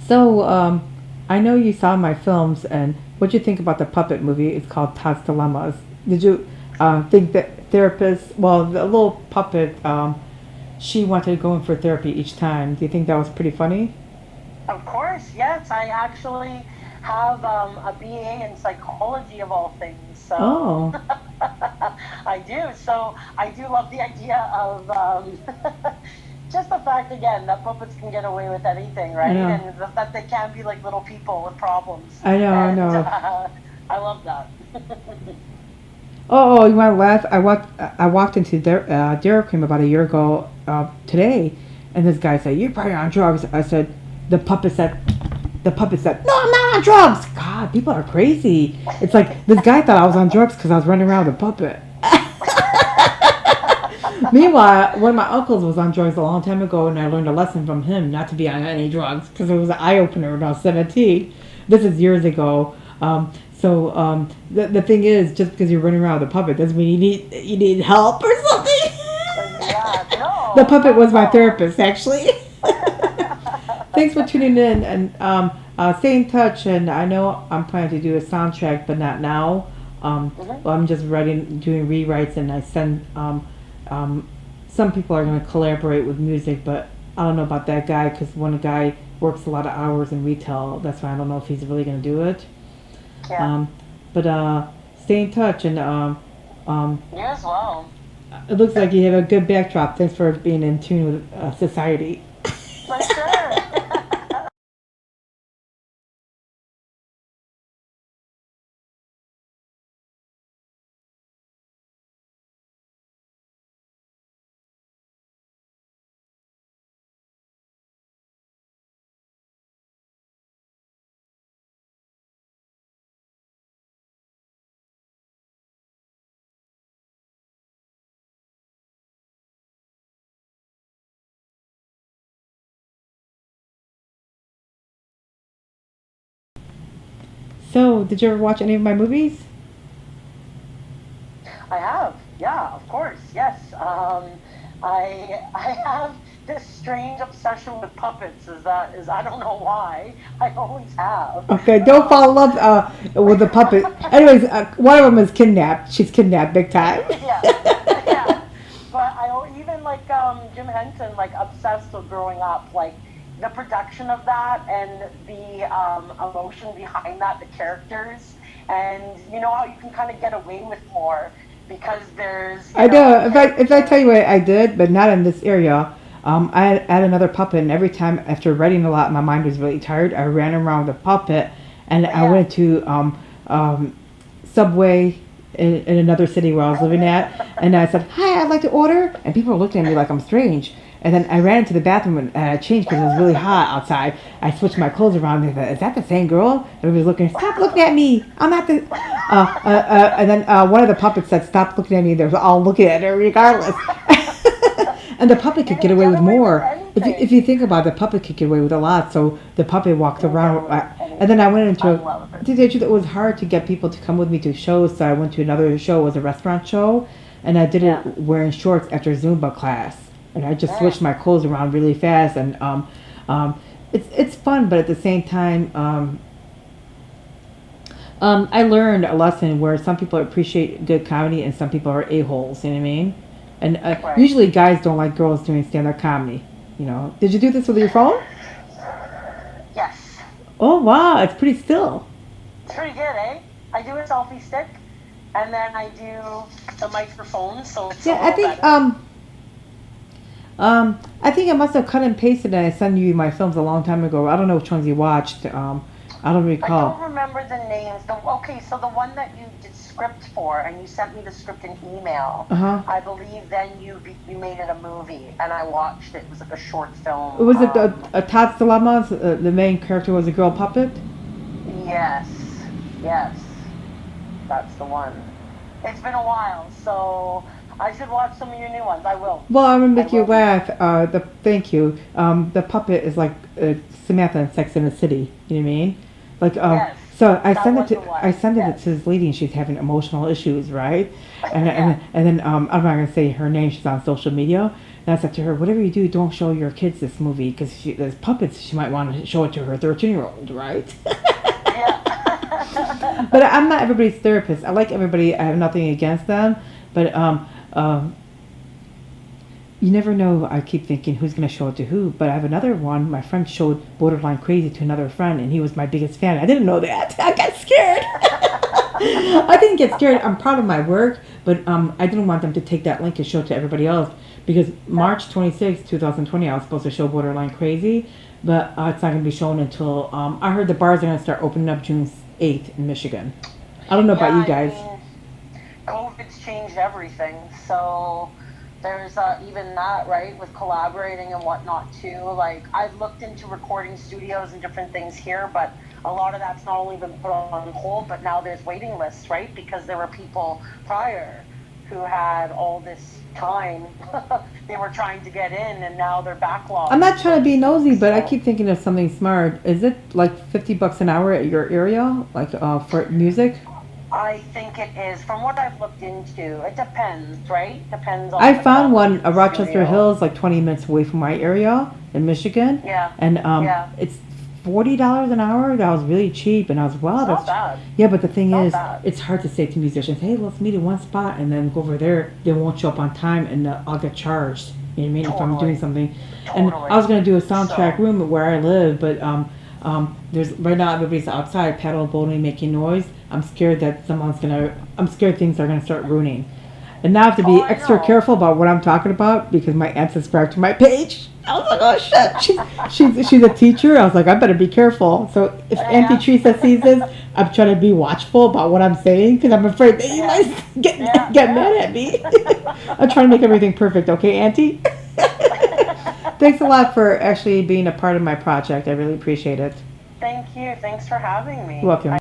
So, I know you saw my films, and what do you think about the puppet movie? It's called Todds Dilemmas. Did you think that therapist, well, the little puppet, she wanted to go in for therapy each time. Do you think that was pretty funny? Of course, yes. I actually have a BA in psychology of all things, so Oh, I do. So I do love the idea of just the fact again that puppets can get away with anything, I right? know. And that they can be like little people with problems, I know, I and know. I love that. Oh, you want to laugh? I walked into Dairy Cream about a year ago today, and this guy said, "You're probably on drugs." I said, "The puppet said." The puppet said, "No, I'm not on drugs." God, people are crazy. It's like this guy thought I was on drugs because I was running around with a puppet. Meanwhile, one of my uncles was on drugs a long time ago, and I learned a lesson from him not to be on any drugs because it was an eye opener when I was 17. This is years ago. The thing is, just because you're running around with a puppet doesn't mean you need help or something. Yeah, The no, puppet not was at my all. therapist, actually. Thanks for tuning in, and stay in touch. And I know I'm planning to do a soundtrack, but not now. Mhm. Well, I'm just writing, doing rewrites, and I send. Um, some people are going to collaborate with music, but I don't know about that guy because one guy works a lot of hours in retail. That's why I don't know if he's really going to do it. Yeah, Um, but stay in touch, and um, you as well, it looks like you have a good backdrop. Thanks for being in tune with society. for sure. So, did you ever watch any of my movies? I have, yeah, of course, yes. I have this strange obsession with puppets. Is I don't know why. I always have. Okay, don't fall in love with the puppet. Anyways, one of them is kidnapped. She's kidnapped big time. Yeah, yeah. But even like Jim Henson, like obsessed with growing up, like the production of that and the emotion behind that, the characters, and you know how you can kind of get away with more because there's I a know. If I tell character. you what I did, but not in this area. I had another puppet, and every time after writing a lot, my mind was really tired. I ran around with the puppet, and I Yeah. went to Subway in another city where I was living at, and I said, "Hi, I'd like to order," and people were looking at me like I'm strange. And then I ran into the bathroom and I changed because it was really hot outside. I switched my clothes around and I said, "Is that the same girl?" Everybody was looking. "Stop looking at me! I'm not the." And then one of the puppets said, "Stop looking at me." They were all looking at her regardless. And the puppet You could get can away get with away with more. If you anything. think about it, the puppet could get away with a lot. So the puppet walked You can get around. away with And then I went anything. into I a. love it. To tell you the truth, it was hard to get people to come with me to shows. So I went to another show. It was a restaurant show. And I did Yeah. it wearing shorts after Zumba class. And I just Mm. switched my clothes around really fast. And it's fun, but at the same time, I learned a lesson where some people appreciate good comedy and some people are a-holes, you know what I mean? And Right. usually guys don't like girls doing stand-up comedy, you know. Did you do this with your phone? Yes. Oh, wow, it's pretty still. It's pretty good, eh? I do a selfie stick, and then I do the microphone, so it's a Yeah, I little think, better. I think I must have cut and pasted and I sent you my films a long time ago. I don't know which ones you watched. I don't I don't recall. remember the names. Okay, so the one that you did script for, and you sent me the script in email. Uh-huh. I believe then you made it a movie, and I watched it. It was like a short film. Was it a Todds Dilemma? The main character was a girl puppet? Yes, yes, that's the one. It's been a while, so I should watch some of your new ones. I will. Well, I'm gonna I make you will be. laugh. Thank you. The puppet is like Samantha in Sex in the City. You know what I mean? Like Yes. So I That sent it was to the one. I sent it Yes. to this lady, and she's having emotional issues, right? And Yeah. and then I'm not gonna say her name. She's on social media, and I said to her, "Whatever you do, don't show your kids this movie because there's puppets. She might want to show it to her 13-year-old, right?" Yeah. But I'm not everybody's therapist. I like everybody. I have nothing against them, but you never know. I keep thinking who's going to show it to who. But I have another one. My friend showed Borderline Crazy to another friend, and he was my biggest fan. I didn't know that. I got scared. I didn't get scared. I'm proud of my work, but I didn't want them to take that link and show it to everybody else because March 26, 2020, I was supposed to show Borderline Crazy, but it's not going to be shown until I heard the bars are going to start opening up June 8th in Michigan. I don't know about you guys. I mean, COVID's changed everything. So there's even that, right, with collaborating and whatnot too. Like I've looked into recording studios and different things here, but a lot of that's not only been put on hold, but now there's waiting lists, right? Because there were people prior who had all this time they were trying to get in, and now they're backlogged. I'm not trying to be nosy, but I keep thinking of something smart. Is it like $50 an hour at your area, like for music? I think it is. From what I've looked into, it depends, right? Depends on I the found one, quality of the Rochester studio. Hills, like 20 minutes away from my area in Michigan. Yeah. And Yeah. it's $40 an hour. That was really cheap, and I was wow, It's not that's bad. yeah. But the thing Not is, bad. it's hard to say to musicians, "Hey, let's meet in one spot," and then go over there. They won't show up on time, and I'll get charged. You know what I mean? If I'm Totally. doing something, and Totally. I was gonna do a soundtrack So- room where I live, but there's right now everybody's outside paddle boating, making noise. I'm scared that I'm scared things are gonna start ruining. And now I have to be Oh, I extra know. careful about what I'm talking about because my aunt subscribed to my page. I was like, oh shit, she's a teacher. I was like, I better be careful. So if Auntie Yeah. Teresa sees this, I'm trying to be watchful about what I'm saying because I'm afraid that you Yeah. might get Yeah. mad at me. I'm trying to make everything perfect, okay, Auntie? Thanks a lot for actually being a part of my project. I really appreciate it. Thank you. Thanks for having me. You're welcome.